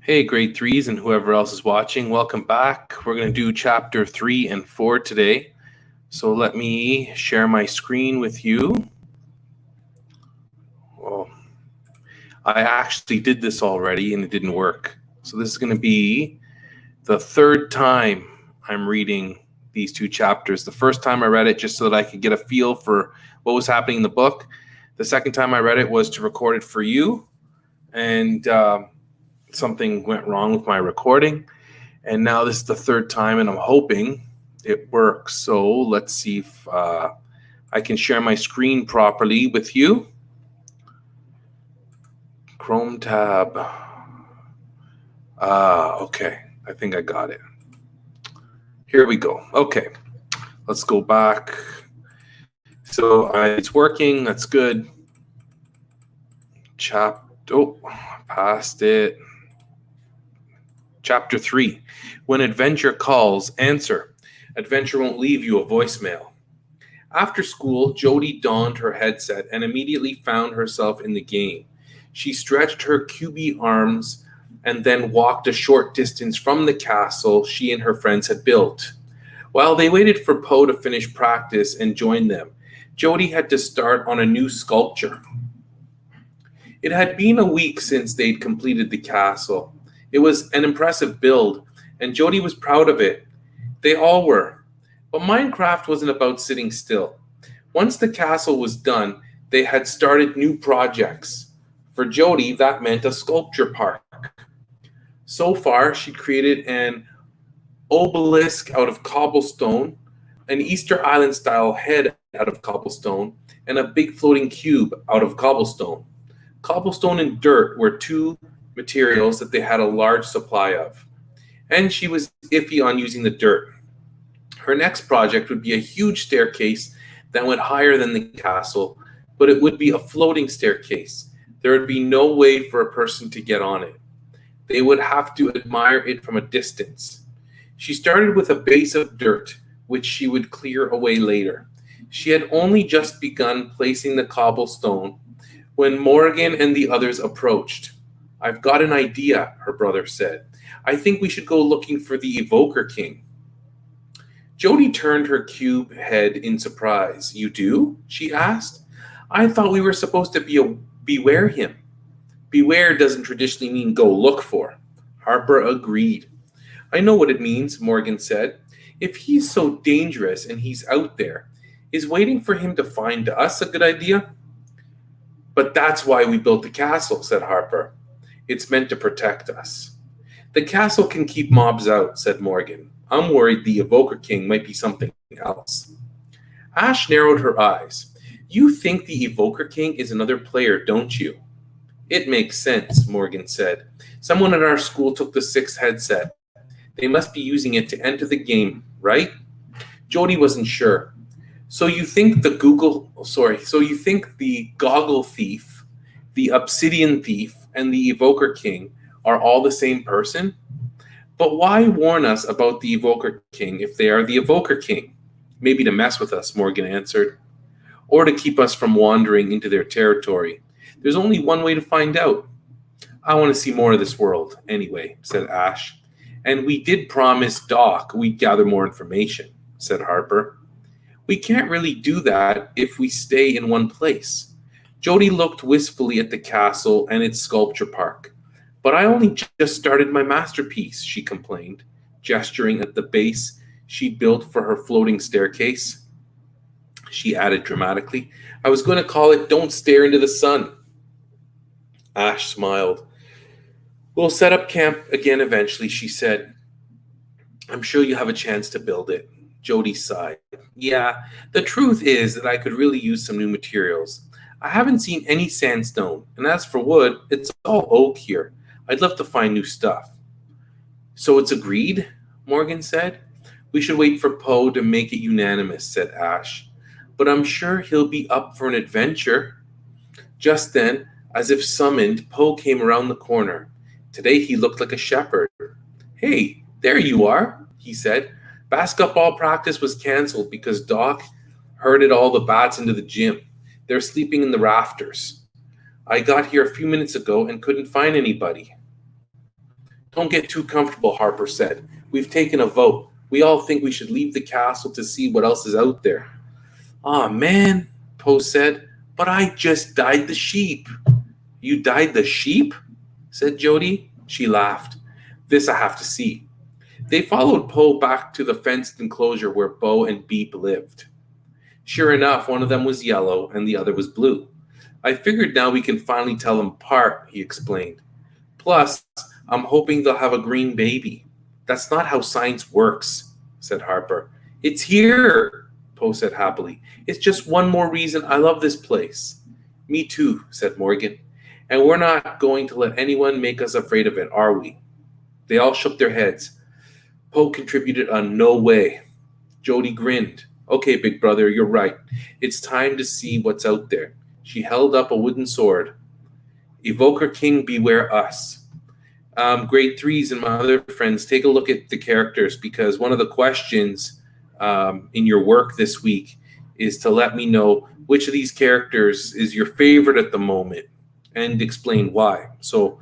Hey, grade threes and whoever else is watching, welcome back. We're going to do chapter 3 and 4 today. So let me share my screen with you. Well, I actually did this already and it didn't work. So this is going to be the third time I'm reading these two chapters. The first time I read it just so that I could get a feel for what was happening in the book. The second time I read it was to record it for you. And something went wrong with my recording. And now this is the third time, and I'm hoping it works. So let's see if I can share my screen properly with you. Chrome tab. Okay. I think I got it. Here we go. Okay. Let's go back. So it's working. That's good. Past it. Chapter 3. When adventure calls, answer. Adventure won't leave you a voicemail. After school, Jody donned her headset and immediately found herself in the game. She stretched her QB arms and then walked a short distance from the castle she and her friends had built. While they waited for Poe to finish practice and join them, Jody had to start on a new sculpture. It had been a week since they'd completed the castle. It was an impressive build, and Jody was proud of it. They all were. But Minecraft wasn't about sitting still. Once the castle was done, they had started new projects. For Jody, that meant a sculpture park. So far, she'd created an obelisk out of cobblestone, an Easter Island-style head out of cobblestone, and a big floating cube out of cobblestone. Cobblestone and dirt were two materials that they had a large supply of. And she was iffy on using the dirt. Her next project would be a huge staircase that went higher than the castle, but it would be a floating staircase. There would be no way for a person to get on it. They would have to admire it from a distance. She started with a base of dirt, which she would clear away later. She had only just begun placing the cobblestone when Morgan and the others approached. "I've got an idea," her brother said. "I think we should go looking for the Evoker King." Jody turned her cube head in surprise. "You do?" she asked. "I thought we were supposed to beware him." "Beware doesn't traditionally mean go look for." Harper agreed. "I know what it means," Morgan said. "If he's so dangerous and he's out there, is waiting for him to find us a good idea?" "But that's why we built the castle," said Harper. "It's meant to protect us." "The castle can keep mobs out," said Morgan. "I'm worried the Evoker King might be something else." Ash narrowed her eyes. "You think the Evoker King is another player, don't you?" "It makes sense," Morgan said. "Someone at our school took the 6th headset. They must be using it to enter the game, right?" Jody wasn't sure. So you think the Goggle Thief, the Obsidian Thief, and the Evoker King are all the same person? "But why warn us about the Evoker King if they are the Evoker King?" "Maybe to mess with us," Morgan answered. "Or to keep us from wandering into their territory. There's only one way to find out." "I want to see more of this world, anyway," said Ash. "And we did promise Doc we'd gather more information," said Harper. "We can't really do that if we stay in one place." Jody looked wistfully at the castle and its sculpture park. "But I only just started my masterpiece," she complained, gesturing at the base she'd built for her floating staircase. She added dramatically, "I was going to call it Don't Stare into the Sun." Ash smiled. "We'll set up camp again eventually," she said. "I'm sure you have a chance to build it." Jody sighed. "Yeah, the truth is that I could really use some new materials. I haven't seen any sandstone, and as for wood, it's all oak here. I'd love to find new stuff." "So it's agreed?" Morgan said. "We should wait for Poe to make it unanimous," said Ash. "But I'm sure he'll be up for an adventure." Just then, as if summoned, Poe came around the corner. Today he looked like a shepherd. "Hey, there you are," he said. "Basketball practice was canceled because Doc herded all the bats into the gym. They're sleeping in the rafters. I got here a few minutes ago and couldn't find anybody." Don't get too comfortable, Harper said. We've taken a vote. We all think we should leave the castle to see what else is out there. Aw, man, Poe said, but I just dyed the sheep. You dyed the sheep? Said Jody. She laughed. This I have to see. They followed Poe back to the fenced enclosure where Bo and Beep lived. Sure enough, one of them was yellow and the other was blue. I figured now we can finally tell them apart, he explained. Plus, I'm hoping they'll have a green baby. That's not how science works, said Harper. It's here, Poe said happily. It's just one more reason I love this place. Me too, said Morgan. And we're not going to let anyone make us afraid of it, are we? They all shook their heads. Poe contributed a no way. Jody grinned. Okay, big brother, you're right. It's time to see what's out there. She held up a wooden sword. Evoker King, beware us. Grade 3s and my other friends, take a look at the characters, because one of the questions in your work this week is to let me know which of these characters is your favorite at the moment and explain why. So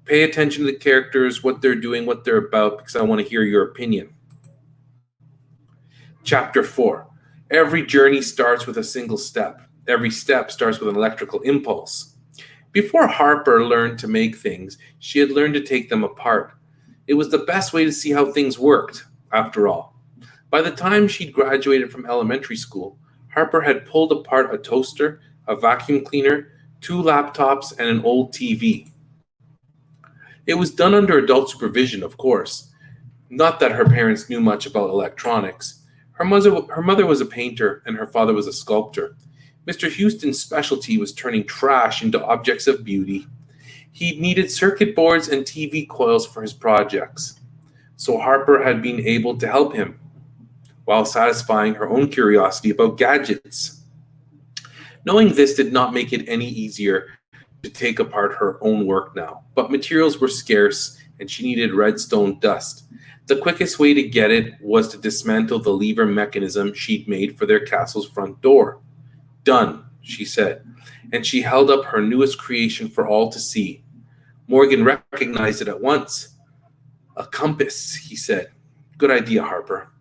pay attention to the characters, what they're doing, what they're about, because I want to hear your opinion. Chapter 4. Every journey starts with a single step. Every step starts with an electrical impulse. Before Harper learned to make things, she had learned to take them apart. It was the best way to see how things worked, after all. By the time she'd graduated from elementary school, Harper had pulled apart a toaster, a vacuum cleaner, 2 laptops, and an old TV. It was done under adult supervision, of course. Not that her parents knew much about electronics. Her mother was a painter, and her father was a sculptor. Mr. Houston's specialty was turning trash into objects of beauty. He needed circuit boards and TV coils for his projects, so Harper had been able to help him, while satisfying her own curiosity about gadgets. Knowing this did not make it any easier to take apart her own work now, but materials were scarce, and she needed redstone dust. The quickest way to get it was to dismantle the lever mechanism she'd made for their castle's front door. Done, she said, and she held up her newest creation for all to see. Morgan recognized it at once. A compass, he said. Good idea, Harper.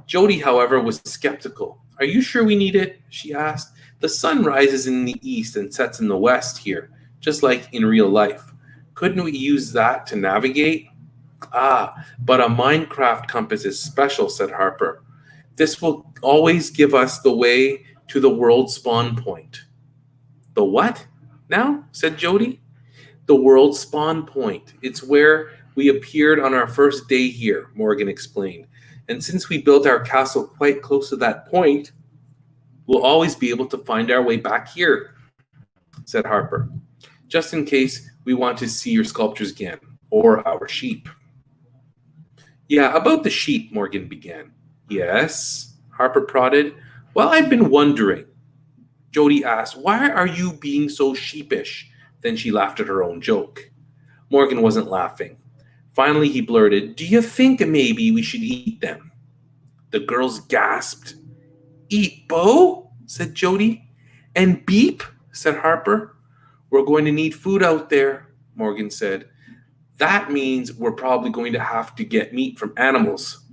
Jody, however, was skeptical. Are you sure we need it? She asked. The sun rises in the east and sets in the west here, just like in real life. Couldn't we use that to navigate? But a Minecraft compass is special, said Harper. This will always give us the way to the world spawn point. The what? Now? Said Jody. The world spawn point. It's where we appeared on our first day here, Morgan explained. And since we built our castle quite close to that point, we'll always be able to find our way back here, said Harper. Just in case we want to see your sculptures again, or our sheep. Yeah, about the sheep, Morgan began. Yes, Harper prodded. Well, I've been wondering. Jody asked, why are you being so sheepish? Then she laughed at her own joke. Morgan wasn't laughing. Finally, he blurted, do you think maybe we should eat them? The girls gasped. Eat Bo? Said Jody. And Beep? Said Harper. We're going to need food out there, Morgan said. That means we're probably going to have to get meat from animals.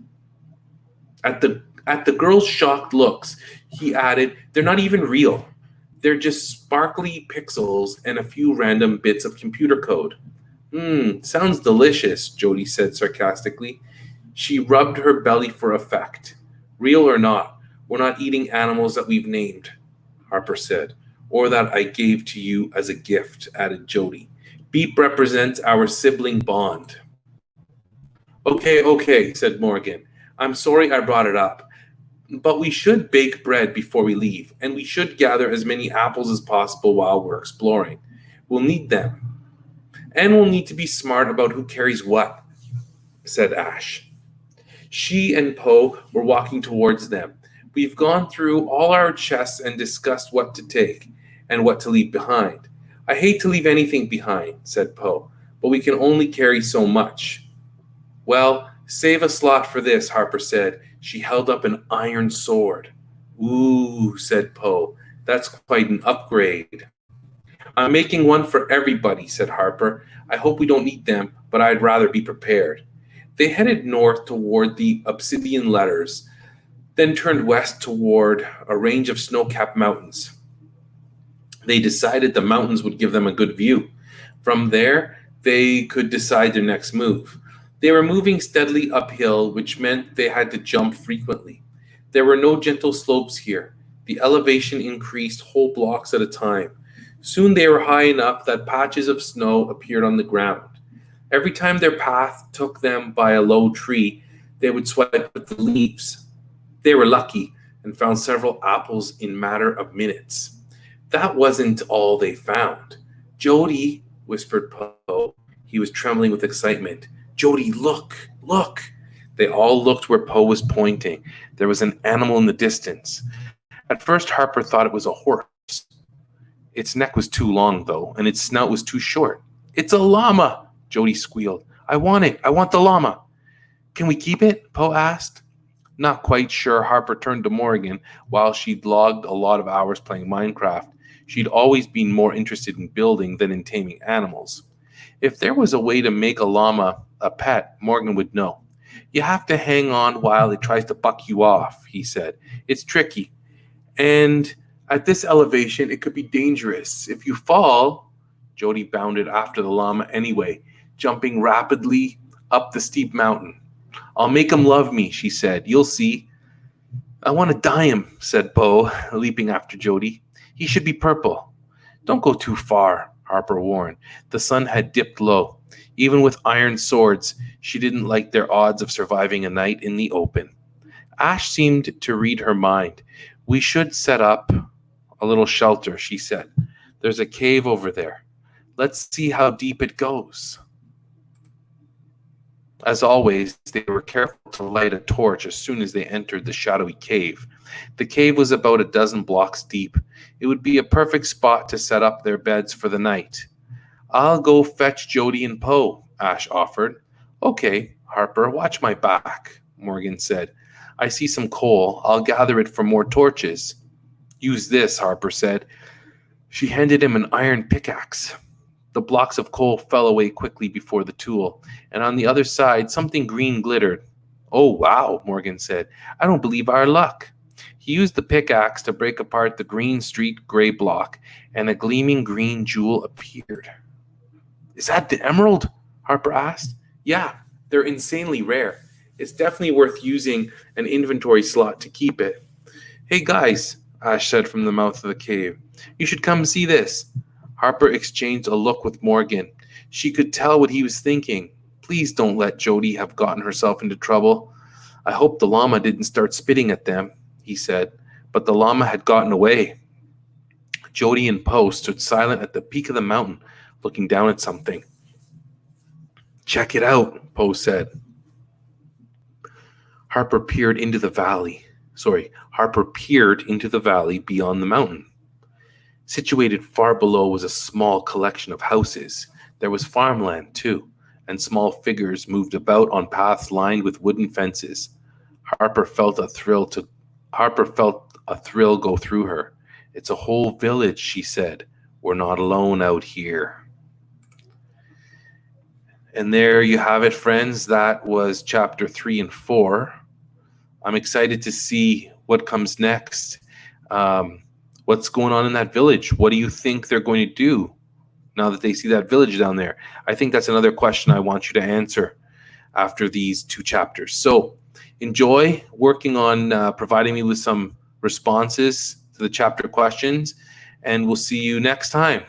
At the girls' shocked looks, he added, they're not even real. They're just sparkly pixels and a few random bits of computer code. Sounds delicious, Jody said sarcastically. She rubbed her belly for effect. Real or not, we're not eating animals that we've named, Harper said, or that I gave to you as a gift, added Jody. Beep represents our sibling bond. Okay, said Morgan. I'm sorry I brought it up. But we should bake bread before we leave, and we should gather as many apples as possible while we're exploring. We'll need them. And we'll need to be smart about who carries what, said Ash. She and Poe were walking towards them. We've gone through all our chests and discussed what to take and what to leave behind. I hate to leave anything behind, said Poe, but we can only carry so much. Well, save a slot for this, Harper said. She held up an iron sword. Ooh, said Poe. That's quite an upgrade. I'm making one for everybody, said Harper. I hope we don't need them, but I'd rather be prepared. They headed north toward the Obsidian Letters, then turned west toward a range of snow-capped mountains. They decided the mountains would give them a good view. From there, they could decide their next move. They were moving steadily uphill, which meant they had to jump frequently. There were no gentle slopes here. The elevation increased whole blocks at a time. Soon they were high enough that patches of snow appeared on the ground. Every time their path took them by a low tree, they would swipe at the leaves. They were lucky and found several apples in matter of minutes. That wasn't all they found. Jody, whispered Poe. He was trembling with excitement. Jody, look, look. They all looked where Poe was pointing. There was an animal in the distance. At first, Harper thought it was a horse. Its neck was too long, though, and its snout was too short. It's a llama, Jody squealed. I want it. I want the llama. Can we keep it? Poe asked. Not quite sure. Harper turned to Morgan. While she'd logged a lot of hours playing Minecraft, she'd always been more interested in building than in taming animals. If there was a way to make a llama a pet, Morgan would know. You have to hang on while it tries to buck you off, he said. It's tricky. And at this elevation, it could be dangerous. If you fall, Jody bounded after the llama anyway, jumping rapidly up the steep mountain. I'll make him love me, she said. You'll see. I want to dye him, said Poe, leaping after Jody. He should be purple. Don't go too far, Harper warned. The sun had dipped low. Even with iron swords, she didn't like their odds of surviving a night in the open. Ash seemed to read her mind. We should set up a little shelter, she said. There's a cave over there. Let's see how deep it goes. As always, they were careful to light a torch as soon as they entered the shadowy cave. The cave was about a dozen blocks deep. It would be a perfect spot to set up their beds for the night. I'll go fetch Jody and Poe, Ash offered. Okay, Harper, watch my back, Morgan said. I see some coal. I'll gather it for more torches. Use this, Harper said. She handed him an iron pickaxe. The blocks of coal fell away quickly before the tool, and on the other side, something green glittered. Oh, wow, Morgan said. I don't believe our luck. He used the pickaxe to break apart the green streaked gray block, and a gleaming green jewel appeared. Is that the emerald? Harper asked. Yeah, they're insanely rare. It's definitely worth using an inventory slot to keep it. Hey, guys, Ash said from the mouth of the cave. You should come see this. Harper exchanged a look with Morgan. She could tell what he was thinking. Please don't let Jody have gotten herself into trouble. I hope the llama didn't start spitting at them, he said, but the llama had gotten away. Jody and Poe stood silent at the peak of the mountain, looking down at something. Check it out, Poe said. Harper peered into the valley beyond the mountain. Situated far below was a small collection of houses. There was farmland, too, and small figures moved about on paths lined with wooden fences. Harper felt a thrill go through her. It's a whole village, she said. We're not alone out here. And there you have it, friends. That was chapter 3 and 4. I'm excited to see what comes next. What's going on in that village? What do you think they're going to do now that they see that village down there? I think that's another question I want you to answer after these 2 chapters. So enjoy working on providing me with some responses to the chapter questions, and we'll see you next time.